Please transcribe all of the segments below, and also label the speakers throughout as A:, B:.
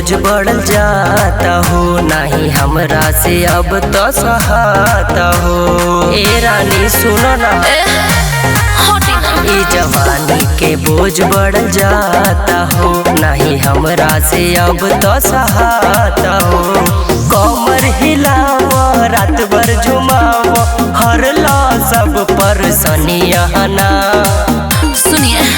A: बोझ बढ़ल जाता हो, नहीं हमरा से अब तो सहाता हो। ए रानी सुनो ना, ई जवानी के बोझ बढ़ल जाता हो, नहीं हमरा से अब तो सहाता हो। कमर हिलाव रात भर झुमाव, हर ला सब पर सनिया ना।
B: सुनिए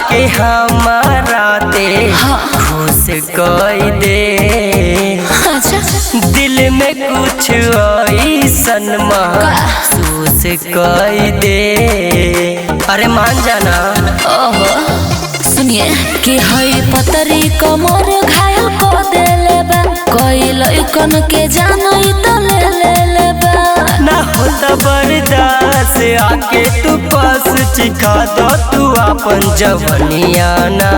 A: के हमारा ते खुश कई दे, दिल में कुछ ऐसन महसूस कई दे। अरे मान जाना।
B: ओहो सुनिए कि हई पतरी कमर घायल को देले बा, कोई लइकन के जानई त ले बा।
A: ना होता बर्दाश्त आके तू पास चिखा दो तू अपन जवनिया ना।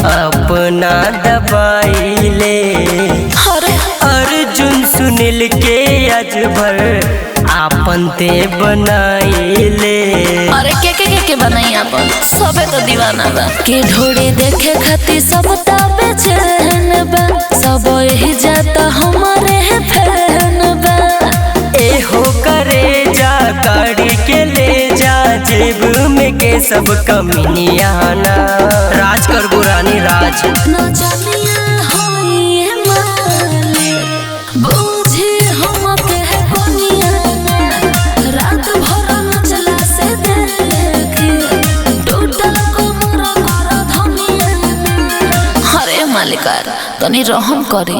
A: अपना दबाइले अर्जुन सुनील के अजभर आपन ते बनाइले।
B: अरे के बनाई आपन सबे तो दीवाना बा, के ढोड़ी देखे खातिर सब ता बेचैन बा, सब यही जाता हमारे फैन बा।
A: ए हो करे जा गाड़ी के ले जा, जेब में के सब कमिनिया ना। राज कर बुरानी राज
B: मालिकार तनी रहम करी।